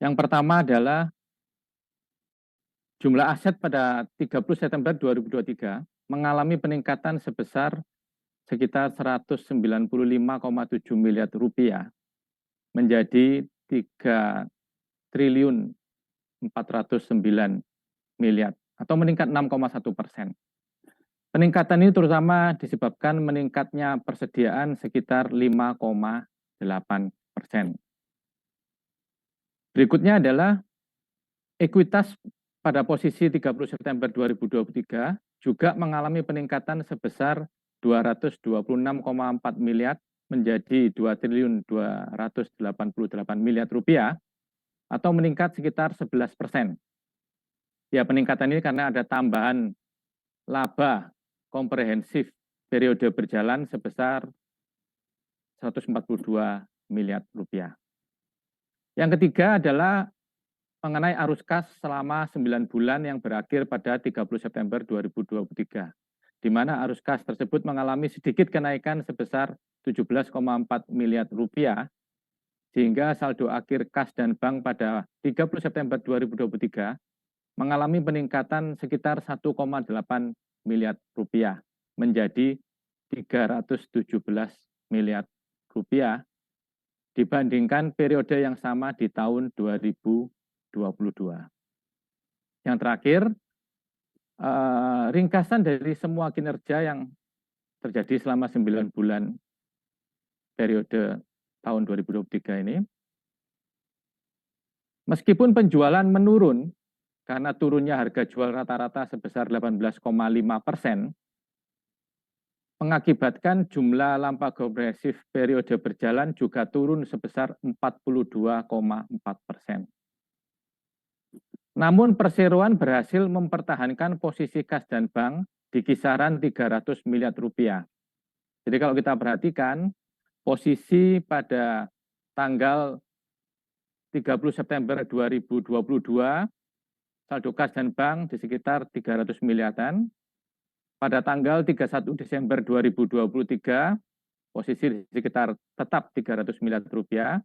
Yang pertama adalah jumlah aset pada 30 September 2023 mengalami peningkatan sebesar sekitar 195,7 miliar rupiah menjadi 3 triliun 409 miliar atau meningkat 6,1%. Peningkatan ini terutama disebabkan meningkatnya persediaan sekitar 5,8%. Berikutnya adalah ekuitas pada posisi 30 September 2023 juga mengalami peningkatan sebesar 226,4 miliar menjadi 2 triliun 288 miliar rupiah atau meningkat sekitar 11%. Ya, peningkatan ini karena ada tambahan laba komprehensif periode berjalan sebesar 142 miliar rupiah. Yang ketiga adalah mengenai arus kas selama 9 bulan yang berakhir pada 30 September 2023, di mana arus kas tersebut mengalami sedikit kenaikan sebesar 17,4 miliar rupiah, sehingga saldo akhir kas dan bank pada 30 September 2023 mengalami peningkatan sekitar 1,8 miliar rupiah menjadi 317 miliar rupiah dibandingkan periode yang sama di tahun 2022. Yang terakhir, ringkasan dari semua kinerja yang terjadi selama 9 bulan periode tahun 2023 ini. Meskipun penjualan menurun karena turunnya harga jual rata-rata sebesar 18,5%, mengakibatkan jumlah laba komprehensif periode berjalan juga turun sebesar 42,4%. Namun perseroan berhasil mempertahankan posisi kas dan bank di kisaran 300 miliar rupiah. Jadi kalau kita perhatikan, posisi pada tanggal 30 September 2022, saldo kas dan bank di sekitar 300 miliaran. Pada tanggal 31 Desember 2023, posisi di sekitar tetap 300 miliar rupiah.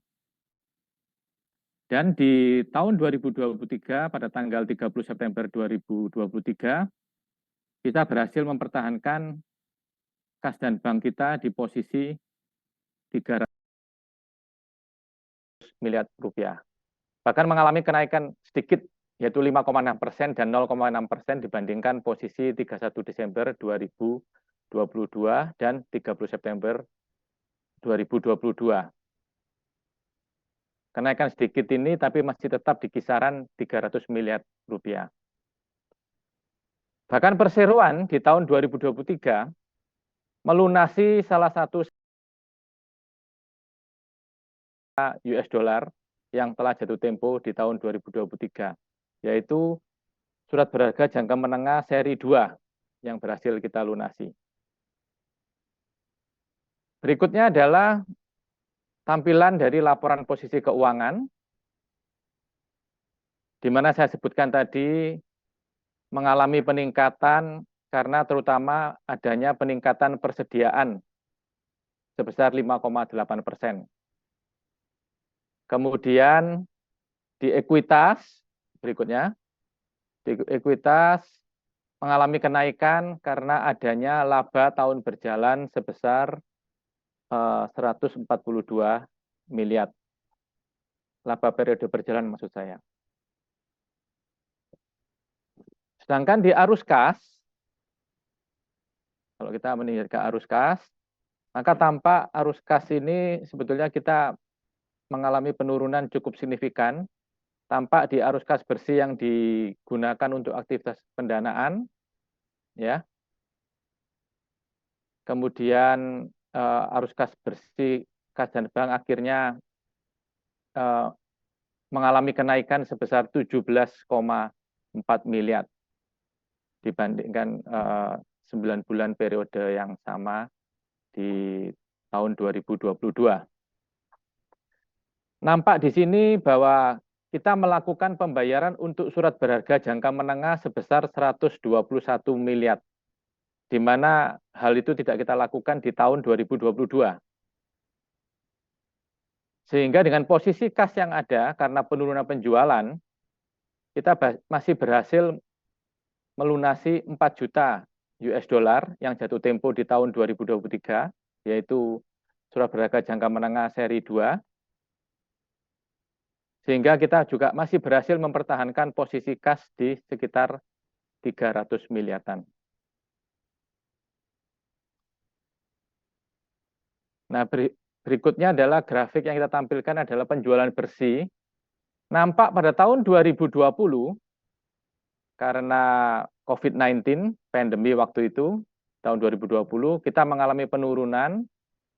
Dan di tahun 2023, pada tanggal 30 September 2023, kita berhasil mempertahankan kas dan bank kita di posisi 300 miliar rupiah. Bahkan mengalami kenaikan sedikit, yaitu 5,6% dan 0,6% dibandingkan posisi 31 Desember 2022 dan 30 September 2022. Kenaikan sedikit ini tapi masih tetap di kisaran 300 miliar rupiah. Bahkan perseroan di tahun 2023 melunasi salah satu US dollar yang telah jatuh tempo di tahun 2023, yaitu surat berharga jangka menengah seri 2 yang berhasil kita lunasi. Berikutnya adalah tampilan dari laporan posisi keuangan, di mana saya sebutkan tadi mengalami peningkatan karena terutama adanya peningkatan persediaan sebesar 5,8%. Kemudian di ekuitas, berikutnya, di ekuitas mengalami kenaikan karena adanya laba tahun berjalan sebesar 142 miliar. Laba periode berjalan maksud saya. Sedangkan di arus kas, kalau kita melihat ke arus kas, maka tampak arus kas ini sebetulnya kita mengalami penurunan cukup signifikan. Tampak di arus kas bersih yang digunakan untuk aktivitas pendanaan, ya. Kemudian arus kas bersih kas dan bank akhirnya mengalami kenaikan sebesar 17,4 miliar dibandingkan 9 bulan periode yang sama di tahun 2022. Nampak di sini bahwa kita melakukan pembayaran untuk surat berharga jangka menengah sebesar 121 miliar, di mana hal itu tidak kita lakukan di tahun 2022. Sehingga dengan posisi kas yang ada, karena penurunan penjualan, kita masih berhasil melunasi 4 juta US dollar yang jatuh tempo di tahun 2023, yaitu surat berharga jangka menengah seri 2, sehingga kita juga masih berhasil mempertahankan posisi kas di sekitar 300 miliaran. Nah, berikutnya adalah grafik yang kita tampilkan adalah penjualan bersih. Nampak pada tahun 2020, karena COVID-19, pandemi waktu itu, tahun 2020, kita mengalami penurunan.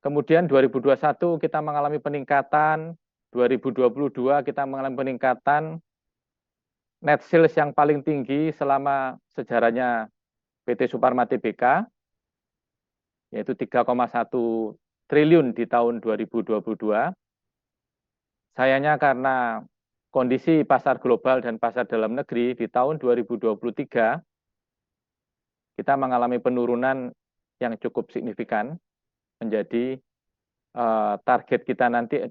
Kemudian 2021 kita mengalami peningkatan, 2022 kita mengalami peningkatan, net sales yang paling tinggi selama sejarahnya PT Suparma Tbk, yaitu 3,1 triliun di tahun 2022. Sayangnya karena kondisi pasar global dan pasar dalam negeri di tahun 2023, kita mengalami penurunan yang cukup signifikan, menjadi target kita nanti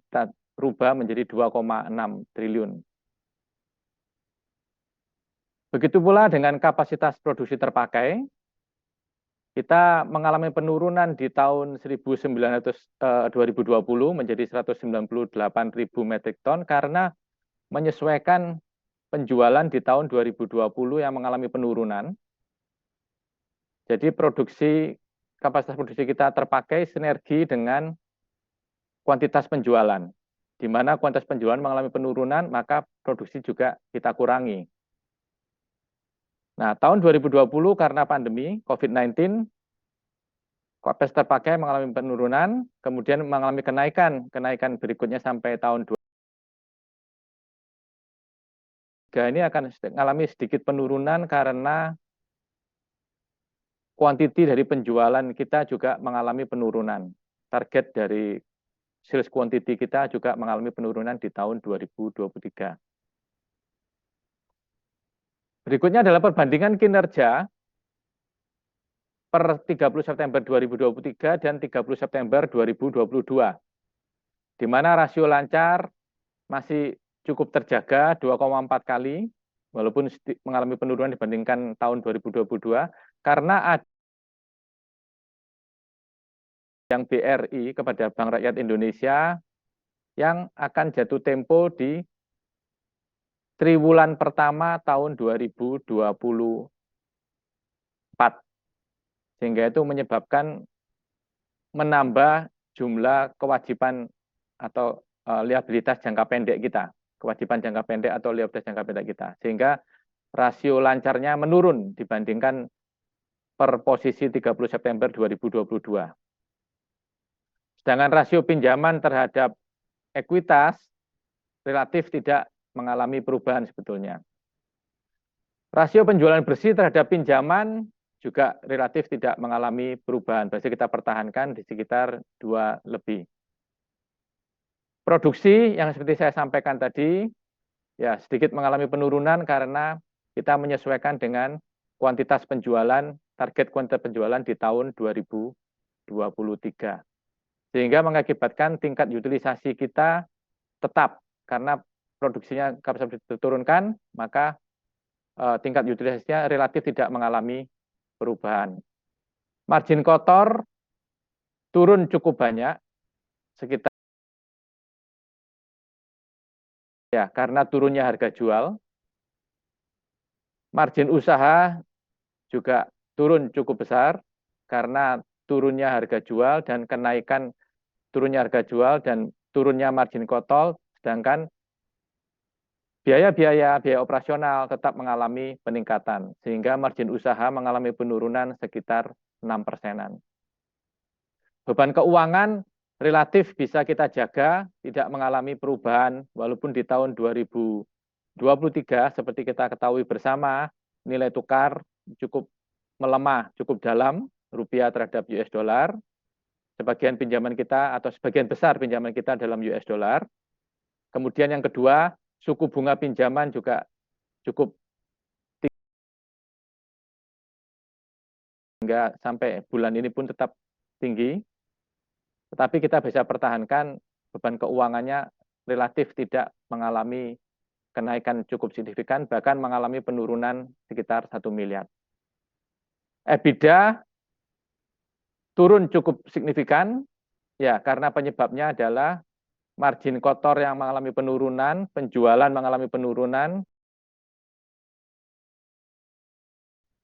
berubah menjadi 2,6 triliun. Begitu pula dengan kapasitas produksi terpakai, kita mengalami penurunan di tahun 2020 menjadi 198.000 metrik ton karena menyesuaikan penjualan di tahun 2020 yang mengalami penurunan. Jadi kapasitas produksi kita terpakai sinergi dengan kuantitas penjualan. Di mana kuantitas penjualan mengalami penurunan, maka produksi juga kita kurangi. Nah, tahun 2020 karena pandemi COVID-19, kapasitas terpakai mengalami penurunan, kemudian mengalami kenaikan berikutnya sampai tahun 2023 ini akan mengalami sedikit penurunan karena kuantiti dari penjualan kita juga mengalami penurunan. Target dari sales quantity kita juga mengalami penurunan di tahun 2023. Berikutnya adalah perbandingan kinerja per 30 September 2023 dan 30 September 2022. Di mana rasio lancar masih cukup terjaga 2,4 kali, walaupun mengalami penurunan dibandingkan tahun 2022, karena ada yang BRI kepada Bank Rakyat Indonesia yang akan jatuh tempo di triwulan pertama tahun 2024. Sehingga itu menyebabkan menambah jumlah kewajiban atau liabilitas jangka pendek kita. Kewajiban jangka pendek atau liabilitas jangka pendek kita. Sehingga rasio lancarnya menurun dibandingkan per posisi 30 September 2022. Sedangkan rasio pinjaman terhadap ekuitas relatif tidak mengalami perubahan sebetulnya. Rasio penjualan bersih terhadap pinjaman juga relatif tidak mengalami perubahan. Berarti kita pertahankan di sekitar 2 lebih. Produksi yang seperti saya sampaikan tadi, ya sedikit mengalami penurunan karena kita menyesuaikan dengan kuantitas penjualan, target kuantitas penjualan di tahun 2023. Sehingga mengakibatkan tingkat utilisasi kita tetap, karena produksinya kapasitas diturunkan, maka tingkat utilisasinya relatif tidak mengalami perubahan. Margin kotor turun cukup banyak, sekitar ya karena turunnya harga jual. Margin usaha juga turun cukup besar karena turunnya harga jual dan kenaikan turunnya harga jual dan turunnya margin kotor, sedangkan biaya operasional tetap mengalami peningkatan, sehingga margin usaha mengalami penurunan sekitar 6%. Beban keuangan relatif bisa kita jaga, tidak mengalami perubahan, walaupun di tahun 2023, seperti kita ketahui bersama, nilai tukar cukup melemah, cukup dalam, rupiah terhadap US dollar. Sebagian pinjaman kita atau sebagian besar pinjaman kita dalam US dollar. Kemudian yang kedua, suku bunga pinjaman juga cukup tinggi, hingga sampai bulan ini pun tetap tinggi. Tetapi kita bisa pertahankan beban keuangannya relatif tidak mengalami kenaikan cukup signifikan, bahkan mengalami penurunan sekitar 1 miliar. EBITDA turun cukup signifikan, ya karena penyebabnya adalah margin kotor yang mengalami penurunan, penjualan mengalami penurunan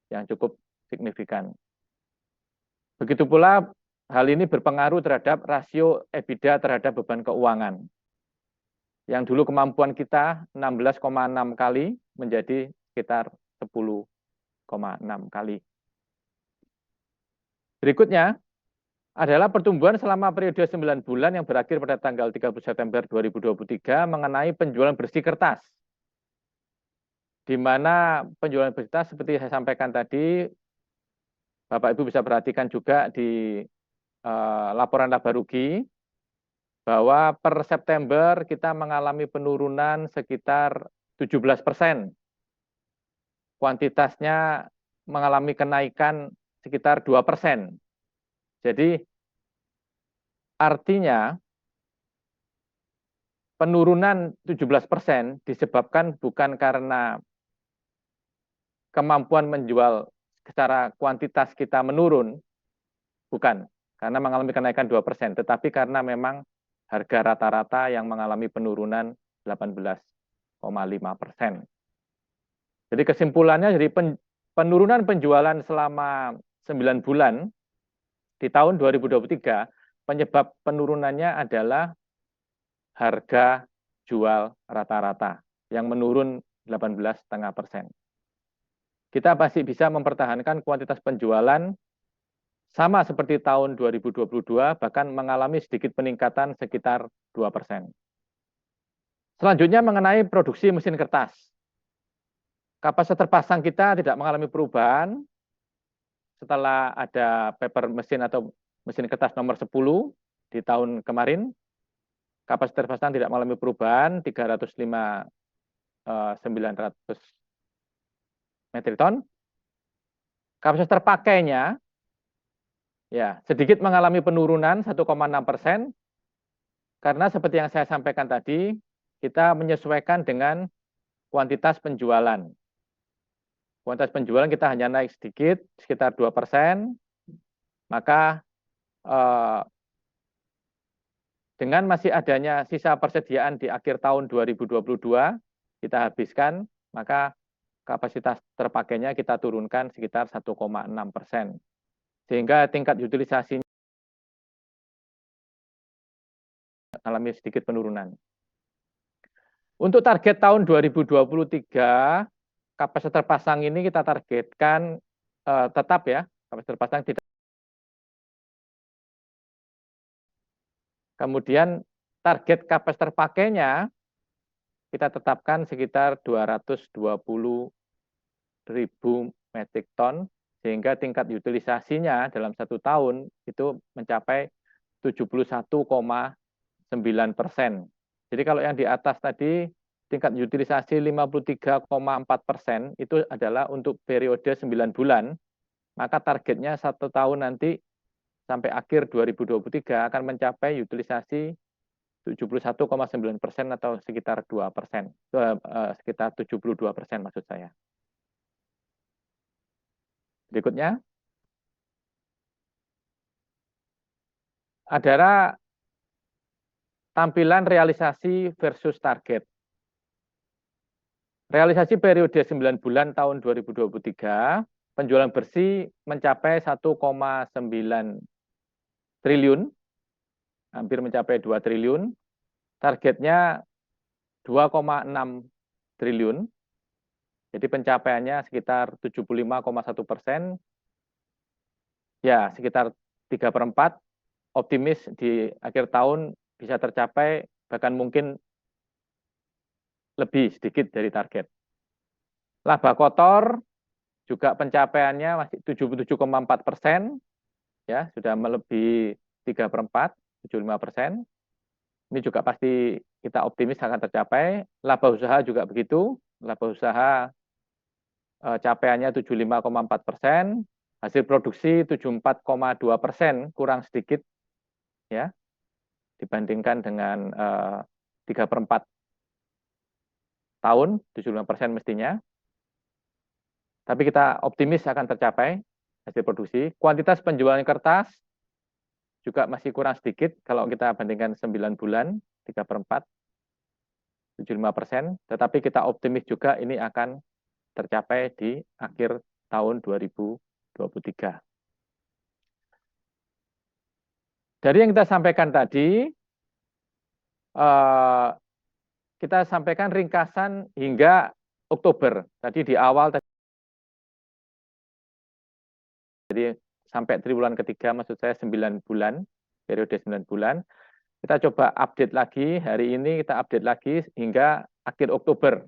yang cukup signifikan. Begitu pula hal ini berpengaruh terhadap rasio EBITDA terhadap beban keuangan. Yang dulu kemampuan kita 16,6 kali menjadi sekitar 10,6 kali. Berikutnya adalah pertumbuhan selama periode 9 bulan yang berakhir pada tanggal 30 September 2023 mengenai penjualan bersih kertas. Di mana penjualan bersih kertas seperti saya sampaikan tadi, Bapak Ibu bisa perhatikan juga di laporan laba rugi, bahwa per September kita mengalami penurunan sekitar 17%. Kuantitasnya mengalami kenaikan sekitar 2%. Jadi artinya penurunan 17% disebabkan bukan karena kemampuan menjual secara kuantitas kita menurun, bukan, karena mengalami kenaikan 2%, tetapi karena memang harga rata-rata yang mengalami penurunan 18,5%. Jadi kesimpulannya, jadi penurunan penjualan selama 9 bulan di tahun 2023, penyebab penurunannya adalah harga jual rata-rata yang menurun 18,5%. Kita masih bisa mempertahankan kuantitas penjualan sama seperti tahun 2022, bahkan mengalami sedikit peningkatan sekitar 2%. Selanjutnya mengenai produksi mesin kertas. Kapasitas terpasang kita tidak mengalami perubahan setelah ada paper mesin atau mesin kertas nomor 10 di tahun kemarin. Kapasitas terpasang tidak mengalami perubahan, 305.900 metrik ton. Kapasitas terpakainya ya sedikit mengalami penurunan 1,6%, karena seperti yang saya sampaikan tadi, kita menyesuaikan dengan kuantitas penjualan. Kuantitas penjualan kita hanya naik sedikit, sekitar 2%, maka dengan masih adanya sisa persediaan di akhir tahun 2022, kita habiskan, maka kapasitas terpakainya kita turunkan sekitar 1,6%. Sehingga tingkat utilisasinya alami sedikit penurunan. Untuk target tahun 2023, kapasitas terpasang ini kita targetkan tetap ya, kapasitas terpasang tidak. Kemudian target kapasitas terpakainya kita tetapkan sekitar 220.000 metrik ton, sehingga tingkat utilisasinya dalam 1 tahun itu mencapai 71,9%. Jadi kalau yang di atas tadi tingkat utilisasi 53,4% itu adalah untuk periode 9 bulan, maka targetnya 1 tahun nanti sampai akhir 2023 akan mencapai utilisasi 71,9% atau sekitar 2%, sekitar 72% maksud saya. Berikutnya adalah tampilan realisasi versus target. Realisasi periode 9 bulan tahun 2023, penjualan bersih mencapai 1,9 triliun, hampir mencapai 2 triliun, targetnya 2,6 triliun, jadi pencapaiannya sekitar 75,1%, ya sekitar 3/4, optimis di akhir tahun bisa tercapai, bahkan mungkin lebih sedikit dari target. Laba kotor juga pencapaiannya masih 77,4%, ya sudah melebihi 3/4, 75%. Ini juga pasti kita optimis akan tercapai. Laba usaha juga begitu, laba usaha capaiannya 75,4%, hasil produksi 74,2%, kurang sedikit, ya. dibandingkan dengan 3/4 tahun, 75% mestinya. Tapi kita optimis akan tercapai hasil produksi. Kuantitas penjualan kertas juga masih kurang sedikit kalau kita bandingkan 9 bulan, 3/4, 75%. Tetapi kita optimis juga ini akan tercapai di akhir tahun 2023. Dari yang kita sampaikan tadi, kita sampaikan ringkasan hingga Oktober. Tadi di awal, jadi sampai triwulan ketiga, maksud saya 9 bulan, periode 9 bulan. Kita coba update lagi, hari ini kita update lagi hingga akhir Oktober,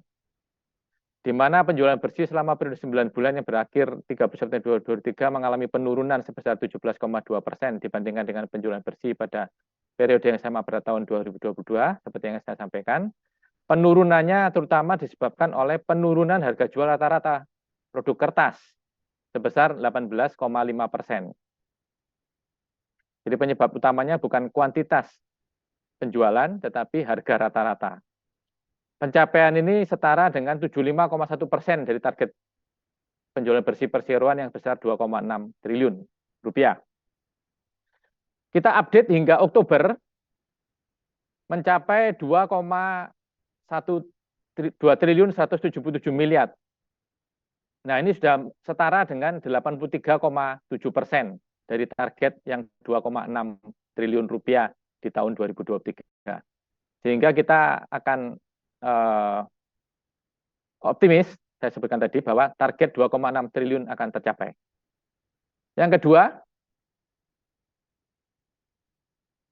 di mana penjualan bersih selama periode 9 bulan yang berakhir 30 September 2023 mengalami penurunan sebesar 17,2% dibandingkan dengan penjualan bersih pada periode yang sama pada tahun 2022, seperti yang saya sampaikan. Penurunannya terutama disebabkan oleh penurunan harga jual rata-rata produk kertas sebesar 18,5%. Jadi penyebab utamanya bukan kuantitas penjualan, tetapi harga rata-rata. Pencapaian ini setara dengan 75,1% dari target penjualan bersih perseroan yang besar 2,6 triliun rupiah. Kita update hingga Oktober mencapai 2 triliun 177 miliar. Nah, ini sudah setara dengan 83,7% dari target yang 2,6 triliun rupiah di tahun 2023. Sehingga kita akan optimis, saya sebutkan tadi, bahwa target 2,6 triliun akan tercapai. Yang kedua,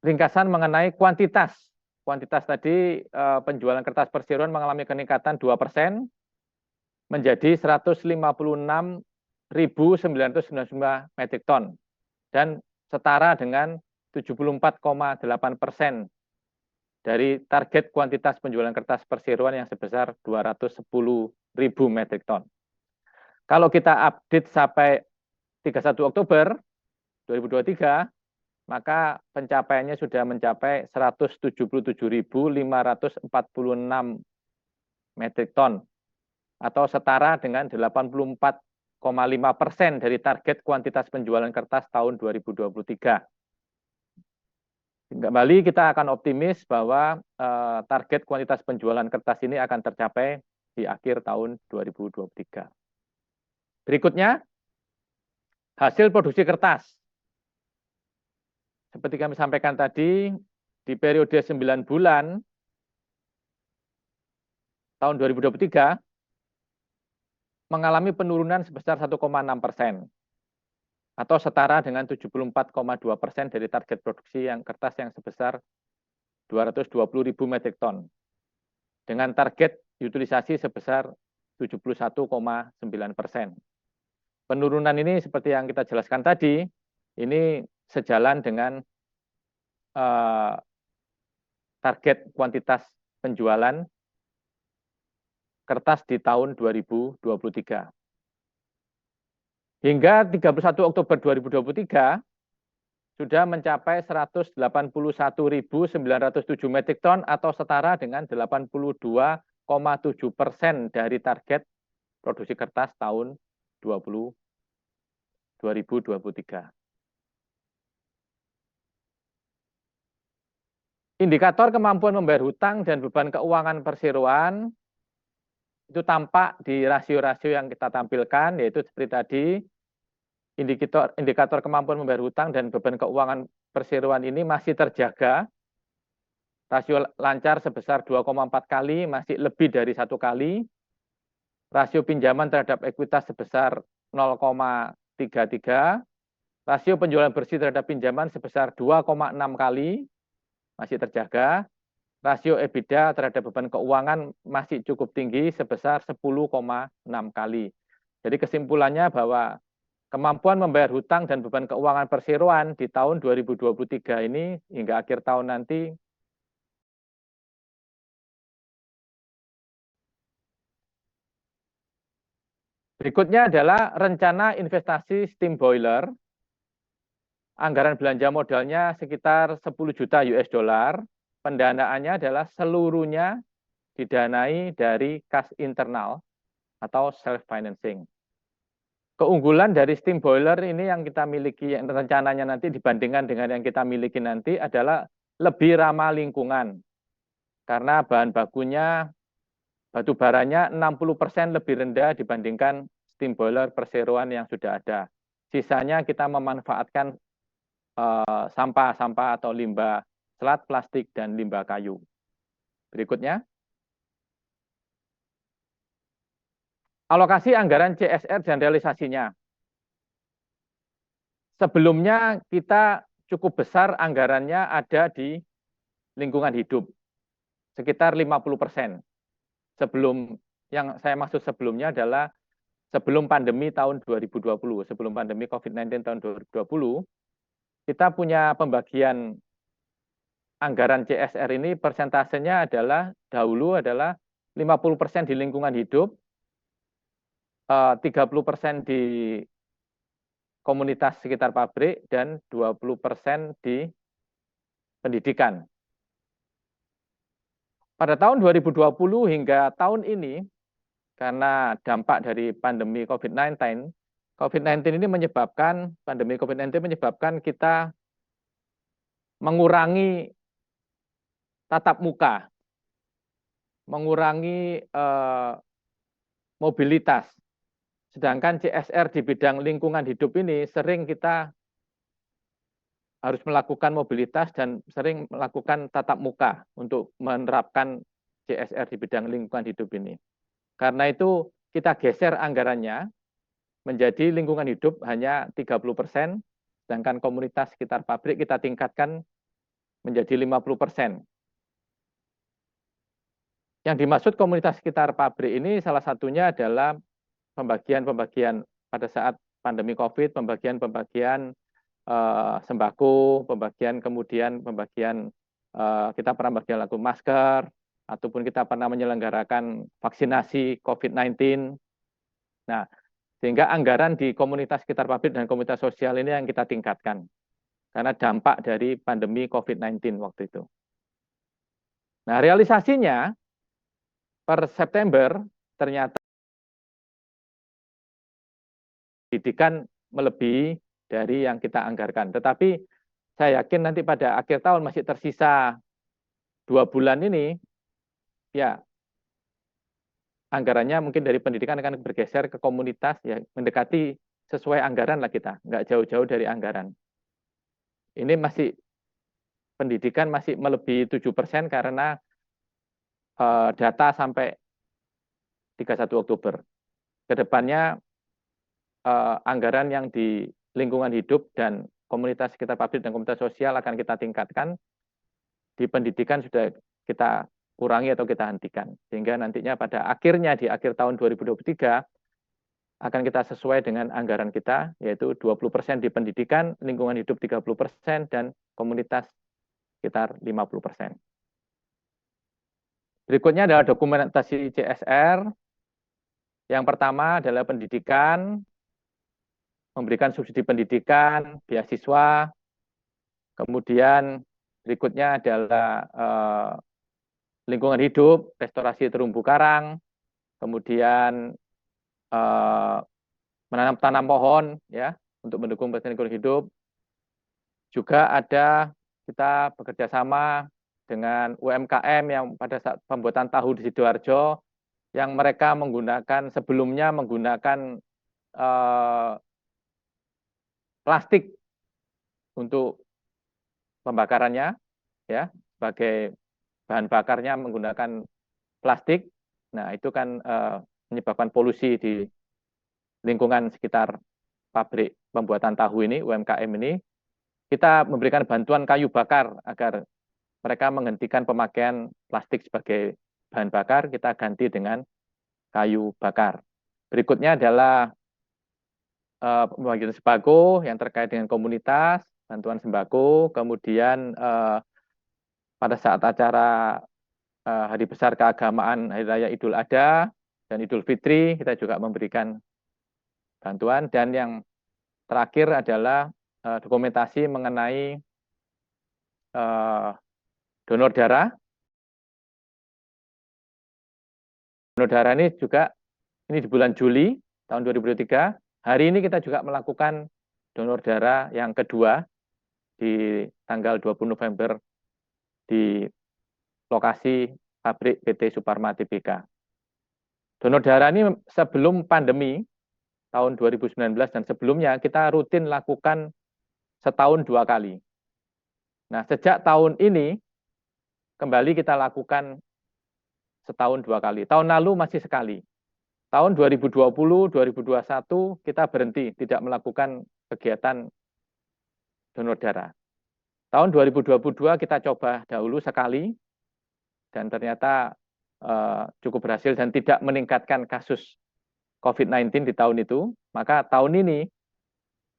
ringkasan mengenai kuantitas. Kuantitas tadi, penjualan kertas perseroan mengalami peningkatan 2%, menjadi 156.999 metrik ton, dan setara dengan 74,8% dari target kuantitas penjualan kertas perseroan yang sebesar 210.000 metrik ton. Kalau kita update sampai 31 Oktober 2023, maka pencapaiannya sudah mencapai 177.546 metrik ton, atau setara dengan 84,5% dari target kuantitas penjualan kertas tahun 2023. Kembali kita akan optimis bahwa target kuantitas penjualan kertas ini akan tercapai di akhir tahun 2023. Berikutnya, hasil produksi kertas. Seperti kami sampaikan tadi, di periode 9 bulan tahun 2023, mengalami penurunan sebesar 1,6%, atau setara dengan 74,2% dari target produksi yang kertas yang sebesar 220.000 metrik ton, dengan target utilisasi sebesar 71,9%. Penurunan ini seperti yang kita jelaskan tadi, ini sejalan dengan target kuantitas penjualan kertas di tahun 2023. Hingga 31 Oktober 2023, sudah mencapai 181.907 metrik ton atau setara dengan 82,7% dari target produksi kertas tahun 2023. Indikator kemampuan membayar hutang dan beban keuangan perseroan itu tampak di rasio-rasio yang kita tampilkan, yaitu seperti tadi, indikator kemampuan membayar hutang dan beban keuangan perseroan ini masih terjaga. Rasio lancar sebesar 2,4 kali, masih lebih dari 1 kali. Rasio pinjaman terhadap ekuitas sebesar 0,33. Rasio penjualan bersih terhadap pinjaman sebesar 2,6 kali, masih terjaga. Rasio EBITDA terhadap beban keuangan masih cukup tinggi sebesar 10,6 kali. Jadi kesimpulannya bahwa kemampuan membayar hutang dan beban keuangan perseroan di tahun 2023 ini hingga akhir tahun nanti berikutnya adalah rencana investasi steam boiler. anggaran belanja modalnya sekitar 10 juta US dollar. Pendanaannya adalah seluruhnya didanai dari kas internal atau self financing. Keunggulan dari steam boiler ini yang kita miliki, yang rencananya nanti dibandingkan dengan yang kita miliki nanti adalah lebih ramah lingkungan. Karena bahan bakunya, batu baranya 60% lebih rendah dibandingkan steam boiler perseroan yang sudah ada. Sisanya kita memanfaatkan sampah-sampah atau limbah selat, plastik, dan limbah kayu. Berikutnya. Alokasi anggaran CSR dan realisasinya. Sebelumnya kita cukup besar anggarannya ada di lingkungan hidup, sekitar 50%. Sebelum, yang saya maksud sebelumnya adalah sebelum pandemi tahun 2020, sebelum pandemi COVID-19 tahun 2020, kita punya pembagian anggaran CSR ini persentasenya adalah dahulu adalah 50% di lingkungan hidup, 30% di komunitas sekitar pabrik, dan 20% di pendidikan. Pada tahun 2020 hingga tahun ini, karena dampak dari pandemi COVID-19, COVID-19 ini menyebabkan, pandemi COVID-19 menyebabkan kita mengurangi tatap muka, mengurangi mobilitas. Sedangkan CSR di bidang lingkungan hidup ini sering kita harus melakukan mobilitas dan sering melakukan tatap muka untuk menerapkan CSR di bidang lingkungan hidup ini. Karena itu kita geser anggarannya menjadi lingkungan hidup hanya 30%, sedangkan komunitas sekitar pabrik kita tingkatkan menjadi 50%. Yang dimaksud komunitas sekitar pabrik ini salah satunya adalah pembagian-pembagian pada saat pandemi COVID, pembagian-pembagian sembako, kemudian pembagian kita pernah laku masker, ataupun kita pernah menyelenggarakan vaksinasi COVID-19. Nah, sehingga anggaran di komunitas sekitar pabrik dan komunitas sosial ini yang kita tingkatkan karena dampak dari pandemi COVID-19 waktu itu. Nah, realisasinya per September ternyata pendidikan melebihi dari yang kita anggarkan. Tetapi saya yakin nanti pada akhir tahun masih tersisa 2 bulan ini, ya anggarannya mungkin dari pendidikan akan bergeser ke komunitas, ya mendekati sesuai anggaran lah kita, nggak jauh-jauh dari anggaran. Ini masih, pendidikan masih melebihi 7% karena data sampai 31 Oktober. Kedepannya anggaran yang di lingkungan hidup dan komunitas sekitar pabrik dan komunitas sosial akan kita tingkatkan, di pendidikan sudah kita kurangi atau kita hentikan. Sehingga nantinya pada akhirnya di akhir tahun 2023 akan kita sesuai dengan anggaran kita, yaitu 20% di pendidikan, lingkungan hidup 30%, dan komunitas sekitar 50%. Berikutnya adalah dokumentasi CSR. Yang pertama adalah pendidikan, memberikan subsidi pendidikan, beasiswa. Kemudian berikutnya adalah lingkungan hidup, restorasi terumbu karang, kemudian menanam pohon ya untuk mendukung pelestarian lingkungan hidup. Juga ada kita bekerja sama dengan UMKM yang pada saat pembuatan tahu di Sidoarjo yang mereka menggunakan, sebelumnya menggunakan plastik untuk pembakarannya, ya sebagai bahan bakarnya menggunakan plastik. Nah itu kan menyebabkan polusi di lingkungan sekitar pabrik pembuatan tahu ini, UMKM ini. Kita memberikan bantuan kayu bakar agar mereka menghentikan pemakaian plastik sebagai bahan bakar, kita ganti dengan kayu bakar. Berikutnya adalah pembagian sembako yang terkait dengan komunitas, bantuan sembako, kemudian pada saat acara Hari Besar Keagamaan Hari Raya Idul Adha dan Idul Fitri, kita juga memberikan bantuan. Dan yang terakhir adalah dokumentasi mengenai donor darah. Donor darah ini juga ini di bulan Juli tahun 2023. Hari ini kita juga melakukan donor darah yang kedua di tanggal 20 November di lokasi pabrik PT Suparma Tbk. Donor darah ini sebelum pandemi tahun 2019 dan sebelumnya kita rutin lakukan setahun 2 kali. Nah, sejak tahun ini kembali kita lakukan setahun 2 kali. Tahun lalu masih sekali. Tahun 2020, 2021 kita berhenti tidak melakukan kegiatan donor darah. Tahun 2022 kita coba dahulu sekali dan ternyata cukup berhasil dan tidak meningkatkan kasus COVID-19 di tahun itu. Maka tahun ini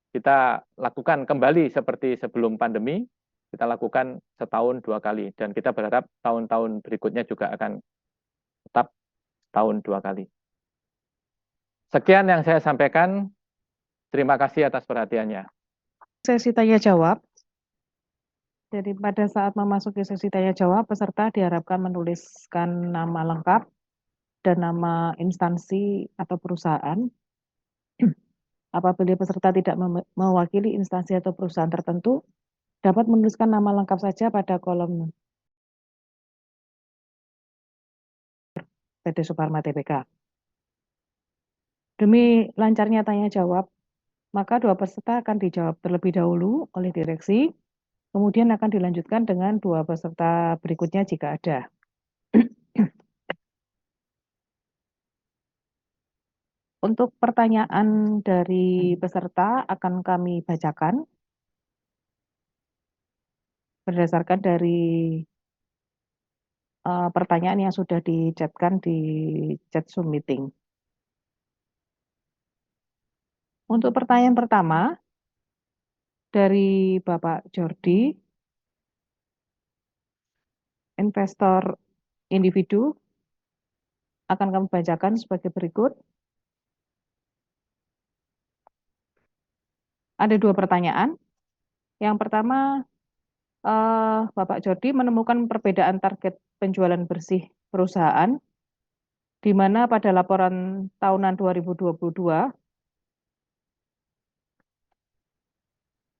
kita lakukan kembali seperti sebelum pandemi, kita lakukan setahun 2 kali dan kita berharap tahun-tahun berikutnya juga akan tetap tahun 2 kali. Sekian yang saya sampaikan. Terima kasih atas perhatiannya. Sesi tanya jawab. Jadi pada saat memasuki sesi tanya jawab, peserta diharapkan menuliskan nama lengkap dan nama instansi atau perusahaan. Apabila peserta tidak mewakili instansi atau perusahaan tertentu, dapat menuliskan nama lengkap saja pada kolom PT Suparma Tbk. Demi lancarnya tanya jawab, maka dua peserta akan dijawab terlebih dahulu oleh direksi, kemudian akan dilanjutkan dengan dua peserta berikutnya jika ada. Untuk pertanyaan dari peserta akan kami bacakan berdasarkan dari pertanyaan yang sudah dicatkan di chat Zoom meeting. Untuk pertanyaan pertama dari Bapak Jordi, investor individu, akan kami bacakan sebagai berikut. Ada dua pertanyaan. Yang pertama, Bapak Jordi menemukan perbedaan target penjualan bersih perusahaan, di mana pada laporan tahunan 2022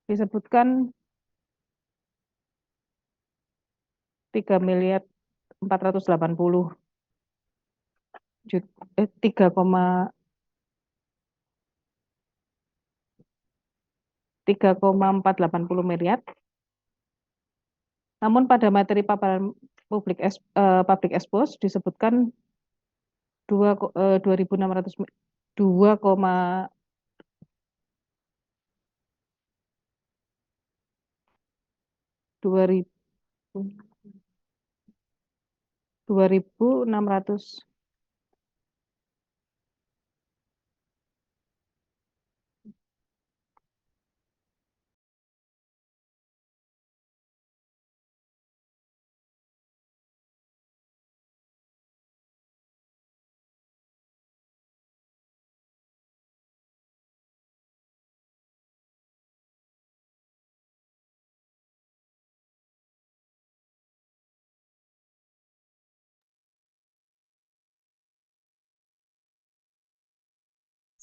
disebutkan 3.480 juta, 3,480 miliar. Namun pada materi paparan public expose disebutkan 2.600 2.600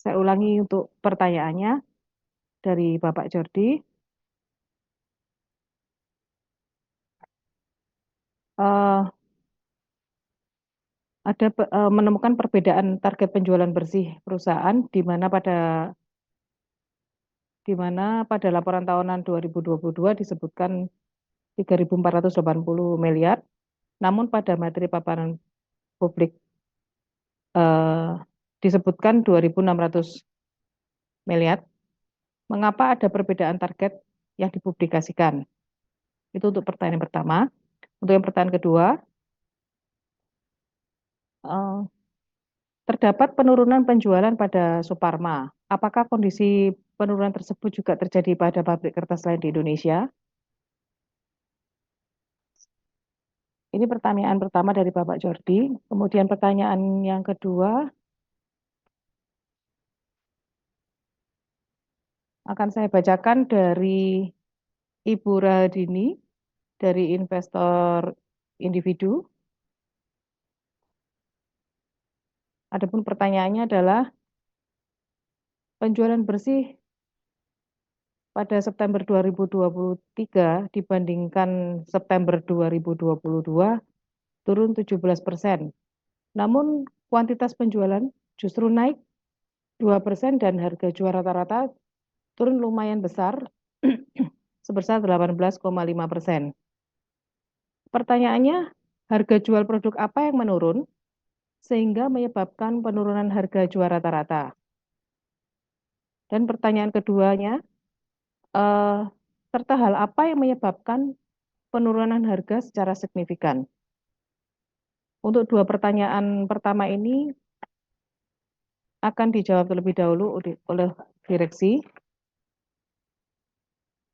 Saya ulangi untuk pertanyaannya dari Bapak Jordi. Ada menemukan perbedaan target penjualan bersih perusahaan di mana pada laporan tahunan 2022 disebutkan 3.480 miliar, namun pada materi paparan publik disebutkan 2.600 miliar. Mengapa ada perbedaan target yang dipublikasikan? Itu untuk pertanyaan pertama. Untuk yang pertanyaan kedua, terdapat penurunan penjualan pada Suparma. Apakah kondisi penurunan tersebut juga terjadi pada pabrik kertas lain di Indonesia? Ini pertanyaan pertama dari Bapak Jordi. Kemudian pertanyaan yang kedua, akan saya bacakan dari Ibu Rahadini dari investor individu. Adapun pertanyaannya adalah penjualan bersih pada September 2023 dibandingkan September 2022 turun 17%. Namun kuantitas penjualan justru naik 2% dan harga jual rata-rata turun lumayan besar sebesar 18,5%. Pertanyaannya, harga jual produk apa yang menurun sehingga menyebabkan penurunan harga jual rata-rata? Dan pertanyaan keduanya, serta hal apa yang menyebabkan penurunan harga secara signifikan? Untuk dua pertanyaan pertama ini akan dijawab terlebih dahulu oleh direksi.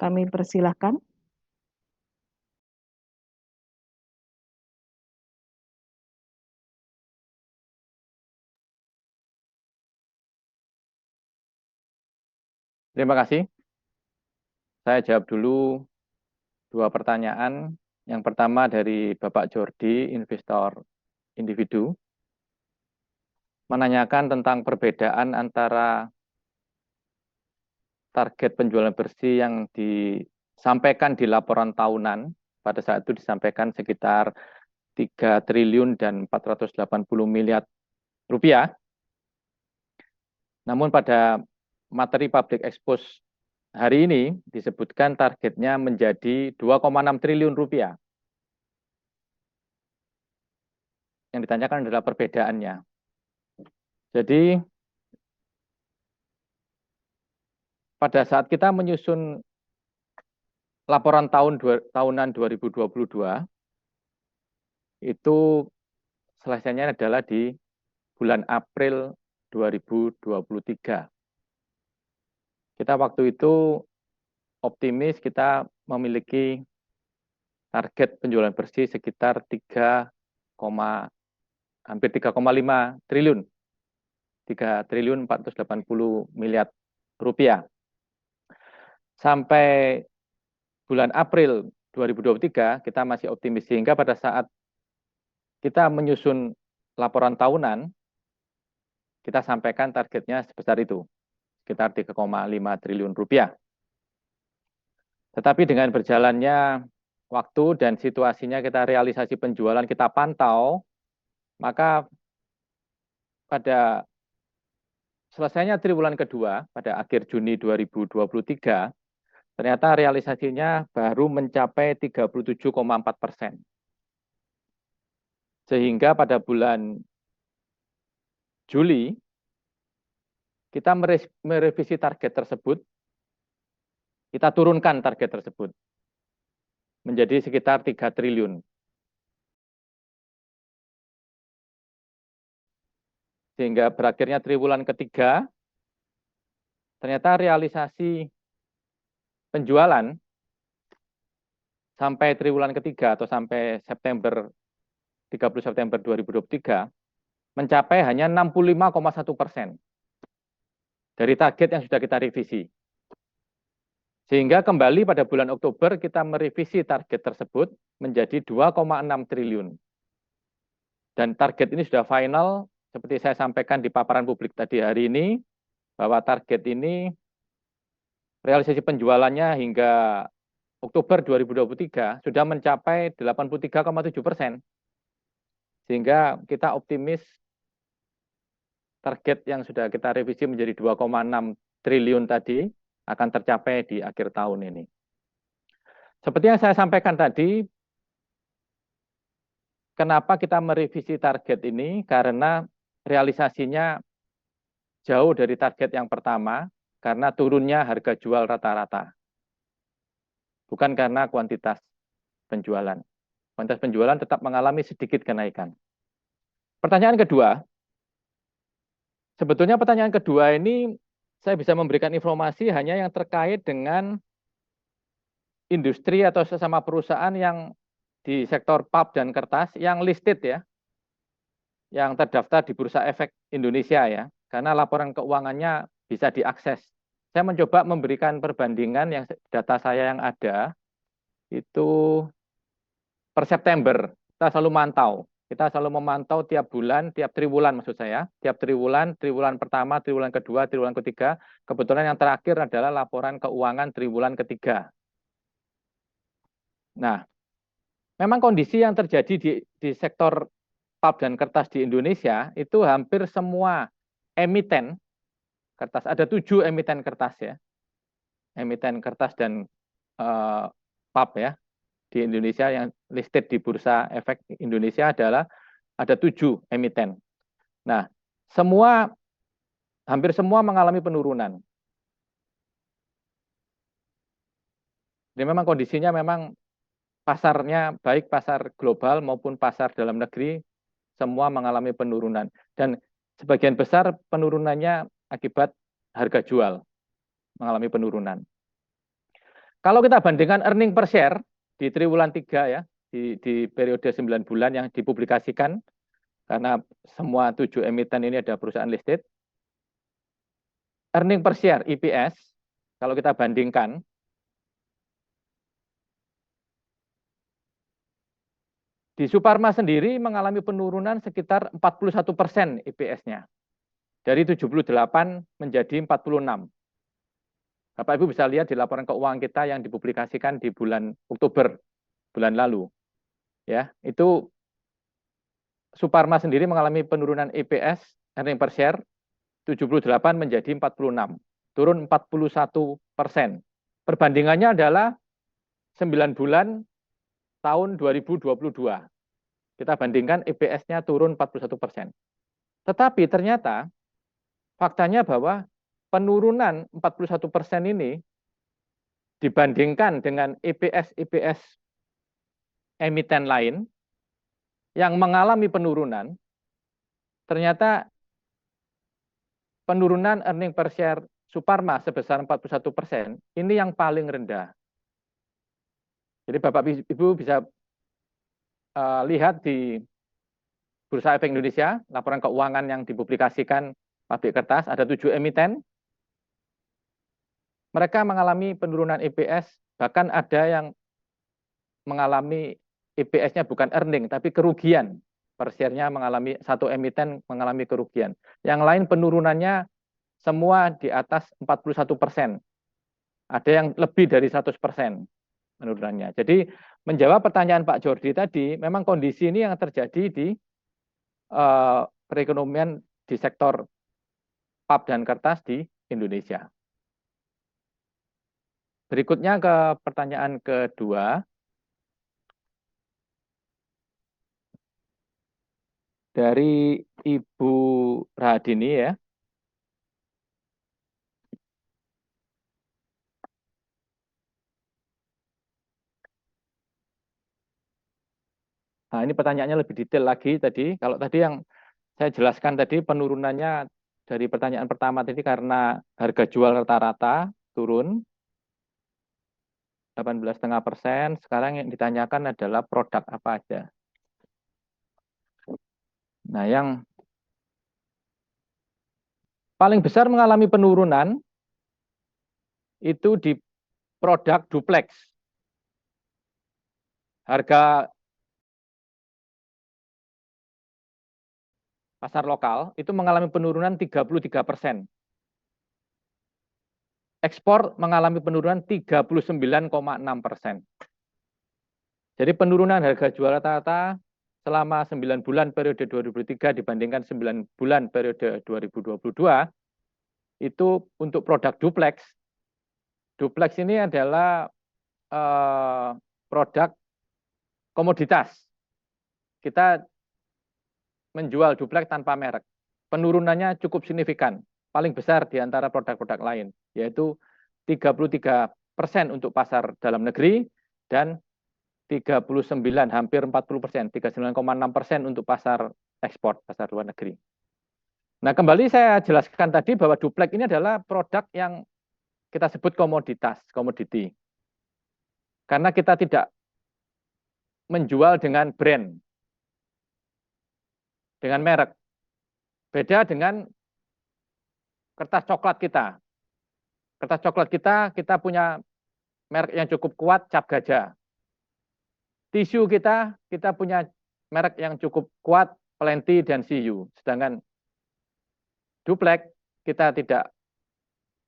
Kami persilahkan. Terima kasih. Saya jawab dulu dua pertanyaan. Yang pertama dari Bapak Jordi, investor individu, menanyakan tentang perbedaan antara target penjualan bersih yang disampaikan di laporan tahunan, pada saat itu disampaikan sekitar 3 triliun dan 480 miliar rupiah. Namun pada materi public expose hari ini disebutkan targetnya menjadi 2,6 triliun rupiah. Yang ditanyakan adalah perbedaannya. Jadi pada saat kita menyusun laporan tahunan 2022, itu selesainya adalah di bulan April 2023. Kita waktu itu optimis kita memiliki target penjualan bersih sekitar hampir 3,5 triliun. 3 triliun 480 miliar rupiah. Sampai bulan April 2023 kita masih optimis, sehingga pada saat kita menyusun laporan tahunan, kita sampaikan targetnya sebesar itu, sekitar 3,5 triliun rupiah. Tetapi dengan berjalannya waktu dan situasinya kita realisasi penjualan kita pantau, maka pada selesainya triwulan kedua, pada akhir Juni 2023, ternyata realisasinya baru mencapai 37,4%. Sehingga pada bulan Juli, kita merevisi target tersebut, kita turunkan target tersebut menjadi sekitar 3 triliun. Sehingga berakhirnya triwulan ketiga, ternyata realisasi penjualan sampai triwulan ketiga atau sampai 30 September 2023 mencapai hanya 65,1% dari target yang sudah kita revisi. Sehingga kembali pada bulan Oktober kita merevisi target tersebut menjadi 2,6 triliun. Dan target ini sudah final, seperti saya sampaikan di paparan publik tadi hari ini, bahwa target ini realisasi penjualannya hingga Oktober 2023 sudah mencapai 83,7%. Sehingga kita optimis target yang sudah kita revisi menjadi 2,6 triliun tadi akan tercapai di akhir tahun ini. Seperti yang saya sampaikan tadi, kenapa kita merevisi target ini? Karena realisasinya jauh dari target yang pertama, karena turunnya harga jual rata-rata. Bukan karena kuantitas penjualan. Kuantitas penjualan tetap mengalami sedikit kenaikan. Pertanyaan kedua, sebetulnya pertanyaan kedua ini saya bisa memberikan informasi hanya yang terkait dengan industri atau sesama perusahaan yang di sektor pulp dan kertas yang listed ya, yang terdaftar di Bursa Efek Indonesia ya, karena laporan keuangannya bisa diakses saya mencoba memberikan perbandingan yang data saya yang ada itu per September. Kita selalu memantau tiap bulan, tiap triwulan maksud saya, tiap triwulan, triwulan pertama, triwulan kedua, triwulan ketiga. Kebetulan yang terakhir adalah laporan keuangan triwulan ketiga. Nah, memang kondisi yang terjadi di sektor pulp dan kertas di Indonesia itu hampir semua emiten kertas, ada 7 emiten kertas ya, emiten kertas dan pulp ya di Indonesia yang listed di Bursa Efek Indonesia adalah ada 7 emiten. Nah, hampir semua mengalami penurunan. Jadi memang kondisinya memang pasarnya baik pasar global maupun pasar dalam negeri semua mengalami penurunan dan sebagian besar penurunannya akibat harga jual mengalami penurunan. Kalau kita bandingkan earning per share di triwulan 3 ya, di periode 9 bulan yang dipublikasikan, karena semua 7 emiten ini ada perusahaan listed, earning per share EPS, kalau kita bandingkan, di Suparma sendiri mengalami penurunan sekitar 41% EPS-nya. Dari 78 menjadi 46. Bapak Ibu bisa lihat di laporan keuangan kita yang dipublikasikan di bulan Oktober, bulan lalu. Ya, itu Suparma sendiri mengalami penurunan EPS, earning per share, 78 menjadi 46, turun 41%. Perbandingannya adalah 9 bulan tahun 2022. Kita bandingkan EPS-nya turun 41%. Tetapi ternyata faktanya bahwa penurunan 41% ini dibandingkan dengan EPS emiten lain yang mengalami penurunan, ternyata penurunan earning per share Suparma sebesar 41% ini yang paling rendah. Jadi Bapak Ibu bisa lihat di Bursa Efek Indonesia, laporan keuangan yang dipublikasikan pabrik kertas, ada 7 emiten. Mereka mengalami penurunan EPS, bahkan ada yang mengalami EPS-nya bukan earning, tapi kerugian. Per share-nya mengalami, satu emiten mengalami kerugian. Yang lain penurunannya semua di atas 41%. Ada yang lebih dari 100% penurunannya. Jadi menjawab pertanyaan Pak Jordi tadi, memang kondisi ini yang terjadi di perekonomian di sektor pulp dan kertas di Indonesia. Berikutnya ke pertanyaan kedua. Dari Ibu Radini ya. Nah, ini pertanyaannya lebih detail lagi tadi. Kalau tadi yang saya jelaskan tadi penurunannya dari pertanyaan pertama tadi karena harga jual rata-rata turun 18,5%. Sekarang yang ditanyakan adalah produk apa aja. Nah, yang paling besar mengalami penurunan itu di produk duplex. Harga pasar lokal itu mengalami penurunan 33%. Ekspor mengalami penurunan 39,6%. Jadi penurunan harga jual rata-rata selama 9 bulan periode 2003 dibandingkan 9 bulan periode 2022 itu untuk produk duplex. Duplex ini adalah produk komoditas. Kita menjual duplex tanpa merek. Penurunannya cukup signifikan, paling besar di antara produk-produk lain, yaitu 33% untuk pasar dalam negeri dan 39, hampir 40%, 39,6% untuk pasar ekspor, pasar luar negeri. Nah, kembali saya jelaskan tadi bahwa duplex ini adalah produk yang kita sebut komoditi. Karena kita tidak menjual dengan brand, dengan merek. Beda dengan kertas coklat kita. Kertas coklat kita punya merek yang cukup kuat, Cap Gajah. Tisu kita punya merek yang cukup kuat, Plenty dan CU. Sedangkan Duplex kita tidak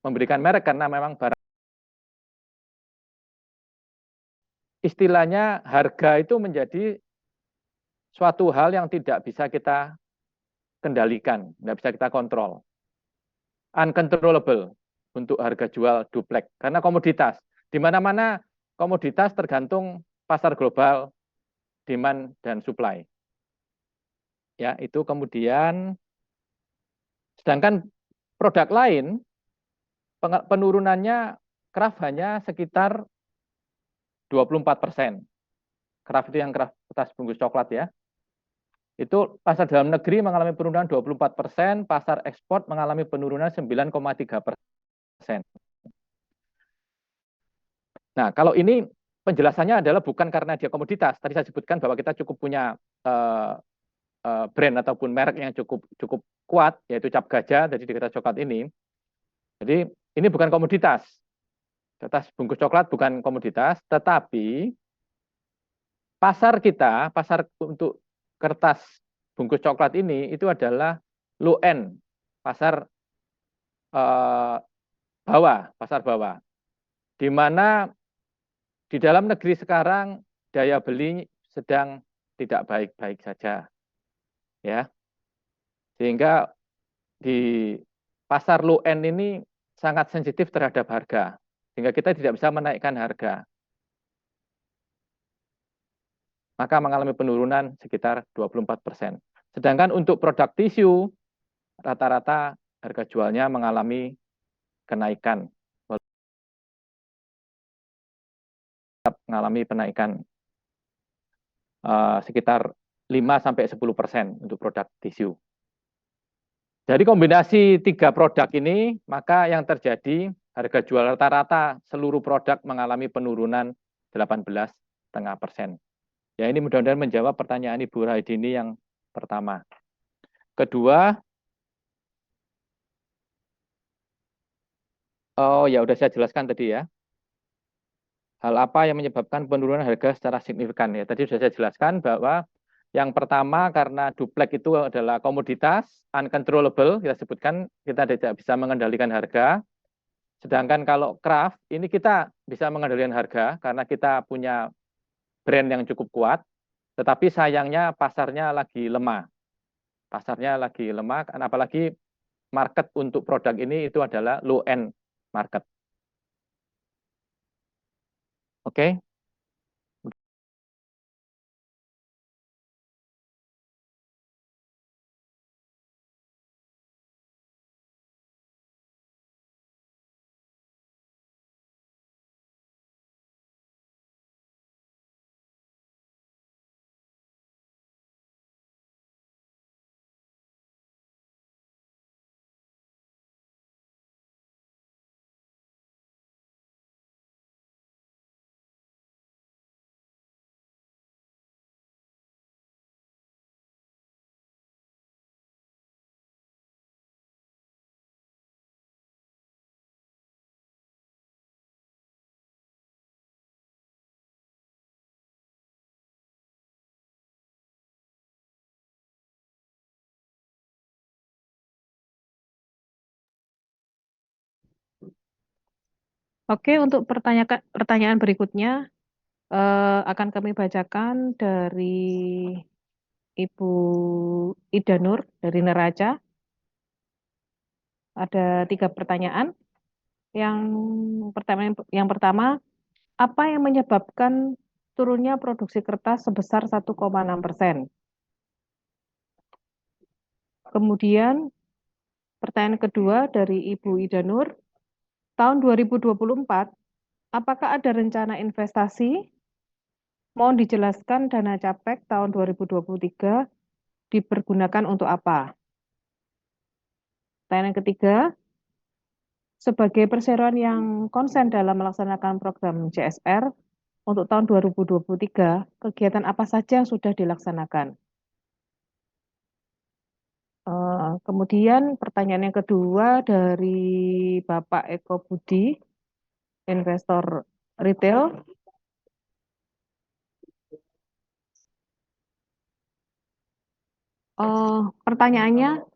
memberikan merek karena memang barang istilahnya harga itu menjadi suatu hal yang tidak bisa kita kendalikan, tidak bisa kita kontrol. Uncontrollable untuk harga jual Duplex karena komoditas. Di mana-mana komoditas tergantung pasar global, demand dan supply. Ya, itu kemudian sedangkan produk lain penurunannya Kraft hanya sekitar 24%. Kraft itu yang Kraft kertas bungkus coklat ya. Itu pasar dalam negeri mengalami penurunan 24%, pasar ekspor mengalami penurunan 9,3%. Nah, kalau ini penjelasannya adalah bukan karena dia komoditas. Tadi saya sebutkan bahwa kita cukup punya brand ataupun merek yang cukup kuat, yaitu Cap Gajah, jadi di kertas coklat ini. Jadi ini bukan komoditas. Kertas bungkus coklat bukan komoditas, tetapi pasar kita, pasar untuk kertas bungkus coklat ini itu adalah low end, pasar pasar bawah. Di mana di dalam negeri sekarang daya beli sedang tidak baik-baik saja. Ya. Sehingga di pasar low end ini sangat sensitif terhadap harga. Sehingga kita tidak bisa menaikkan harga. Maka mengalami penurunan sekitar 24%. Sedangkan untuk produk tisu, rata-rata harga jualnya mengalami kenaikan. Mengalami penaikan sekitar 5-10% untuk produk tisu. Dari kombinasi 3 produk ini, maka yang terjadi harga jual rata-rata seluruh produk mengalami penurunan 18,5%. Ya, ini mudah-mudahan menjawab pertanyaan Ibu Raidini yang pertama. Kedua, oh ya udah saya jelaskan tadi ya. Hal apa yang menyebabkan penurunan harga secara signifikan ya? Tadi sudah saya jelaskan bahwa yang pertama karena Duplex itu adalah komoditas, uncontrollable, kita sebutkan kita tidak bisa mengendalikan harga. Sedangkan kalau Kraft ini kita bisa mengendalikan harga karena kita punya brand yang cukup kuat, tetapi sayangnya pasarnya lagi lemah. Pasarnya lagi lemah, apalagi market untuk produk ini itu adalah low end market. Oke. Oke, untuk pertanyaan berikutnya akan kami bacakan dari Ibu Ida Nur dari Neraca. Ada 3 pertanyaan. Yang pertama, apa yang menyebabkan turunnya produksi kertas sebesar 1,6%? Kemudian pertanyaan kedua dari Ibu Ida Nur, tahun 2024, apakah ada rencana investasi? Mohon dijelaskan dana Capek tahun 2023 dipergunakan untuk apa? Pertanyaan ketiga, sebagai perseroan yang konsen dalam melaksanakan program CSR, untuk tahun 2023, kegiatan apa saja yang sudah dilaksanakan? Kemudian pertanyaan yang kedua dari Bapak Eko Budi, investor retail. Pertanyaannya,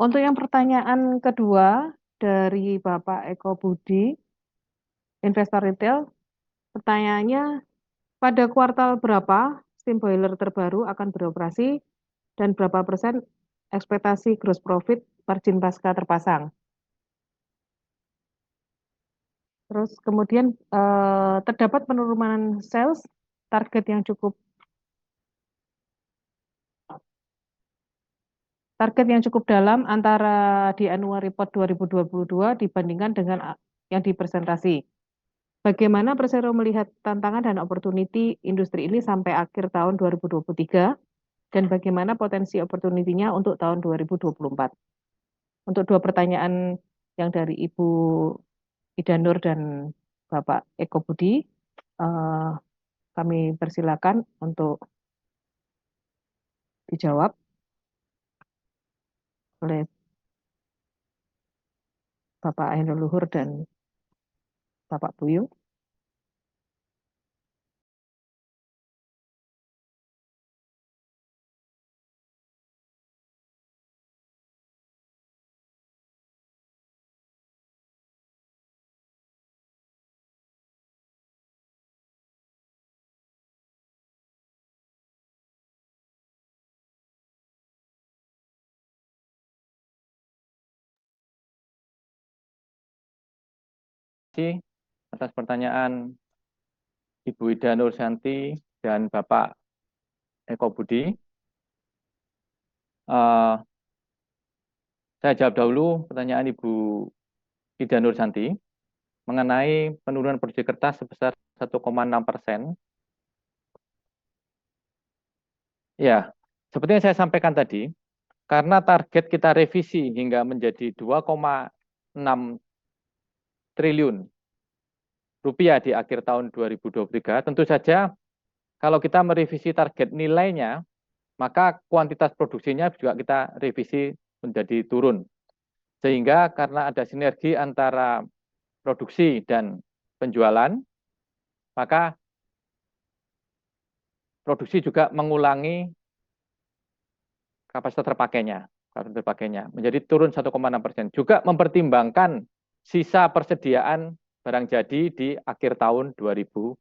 untuk yang pertanyaan kedua dari Bapak Eko Budi, investor retail, pertanyaannya, pada kuartal berapa steam boiler terbaru akan beroperasi dan berapa persen ekspektasi gross profit margin pasca terpasang? Terus kemudian terdapat penurunan sales target yang cukup dalam antara di annual report 2022 dibandingkan dengan yang dipresentasi. Bagaimana Persero melihat tantangan dan opportunity industri ini sampai akhir tahun 2023 dan bagaimana potensi opportunity-nya untuk tahun 2024? Untuk dua pertanyaan yang dari Ibu Ida Nur dan Bapak Eko Budi, eh, kami persilakan untuk dijawab oleh Bapak Ainul Luhur dan Bapak Buyung. Terima kasih atas pertanyaan Ibu Ida Nursanti dan Bapak Eko Budi. Saya jawab dahulu pertanyaan Ibu Ida Nursanti mengenai penurunan produksi kertas sebesar 1,6%. Ya, seperti yang saya sampaikan tadi, karena target kita revisi hingga menjadi 2,6 triliun rupiah di akhir tahun 2023, tentu saja kalau kita merevisi target nilainya, maka kuantitas produksinya juga kita revisi menjadi turun. Sehingga karena ada sinergi antara produksi dan penjualan, maka produksi juga mengulangi kapasitas terpakainya menjadi turun 1,6%. Juga mempertimbangkan sisa persediaan barang jadi di akhir tahun 2022.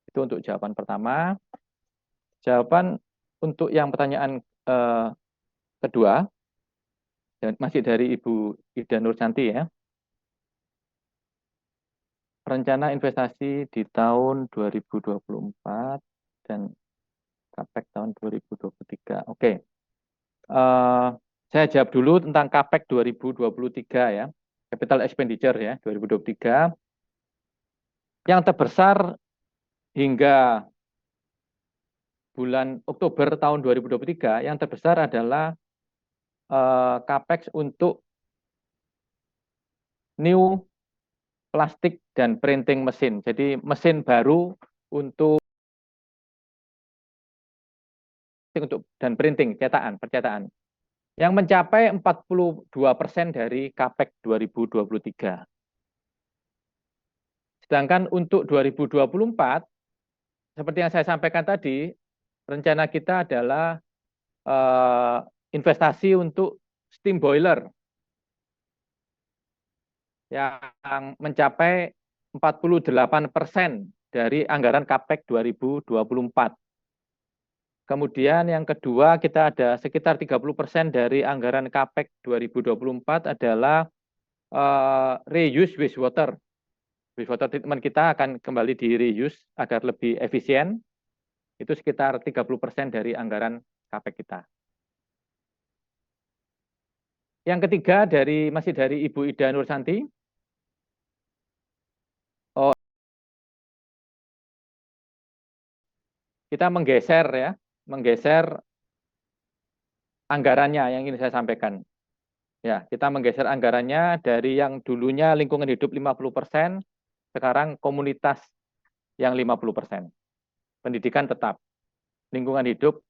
Itu untuk jawaban pertama. Jawaban untuk yang pertanyaan kedua, masih dari Ibu Ida Nursanti ya. Rencana investasi di tahun 2024 dan CAPEX tahun 2023. Oke. Saya jawab dulu tentang CAPEX 2023 ya. Capital expenditure ya 2023. Yang terbesar hingga bulan Oktober tahun 2023 yang terbesar adalah CAPEX untuk new plastik dan printing mesin. Jadi mesin baru untuk dan printing, percetakan. Yang mencapai 42% dari CAPEX 2023. Sedangkan untuk 2024, seperti yang saya sampaikan tadi, rencana kita adalah investasi untuk steam boiler yang mencapai 48% dari anggaran CAPEX 2024. Kemudian yang kedua kita ada sekitar 30% dari anggaran CAPEX 2024 adalah reuse wastewater. Wastewater treatment kita akan kembali di reuse agar lebih efisien. Itu sekitar 30% dari anggaran CAPEX kita. Yang ketiga masih dari Ibu Ida Nursanti. Kita menggeser anggarannya yang ingin saya sampaikan. Ya, kita menggeser anggarannya dari yang dulunya lingkungan hidup 50%, sekarang komunitas yang 50%. Pendidikan tetap, lingkungan hidup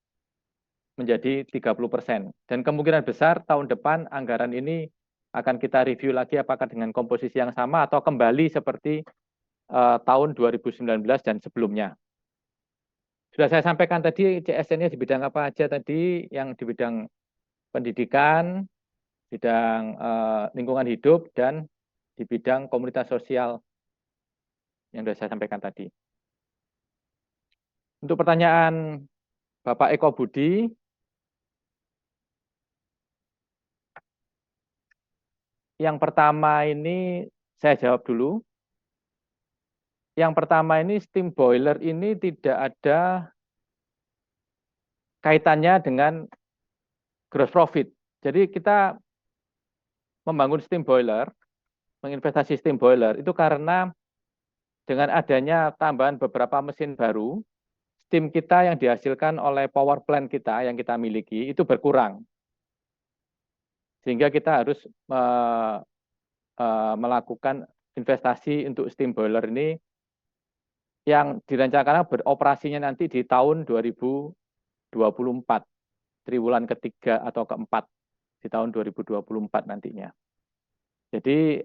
menjadi 30%. Dan kemungkinan besar tahun depan anggaran ini akan kita review lagi apakah dengan komposisi yang sama atau kembali seperti tahun 2019 dan sebelumnya. Sudah saya sampaikan tadi CSN-nya di bidang apa aja tadi, yang di bidang pendidikan, bidang lingkungan hidup, dan di bidang komunitas sosial yang sudah saya sampaikan tadi. Untuk pertanyaan Bapak Eko Budi, yang pertama ini saya jawab dulu. Yang pertama ini steam boiler ini tidak ada kaitannya dengan gross profit. Jadi kita membangun steam boiler, menginvestasi steam boiler itu karena dengan adanya tambahan beberapa mesin baru, steam kita yang dihasilkan oleh power plant kita yang kita miliki itu berkurang. Sehingga kita harus melakukan investasi untuk steam boiler ini yang direncanakan beroperasinya nanti di tahun 2024, triwulan ketiga atau keempat di tahun 2024 nantinya. Jadi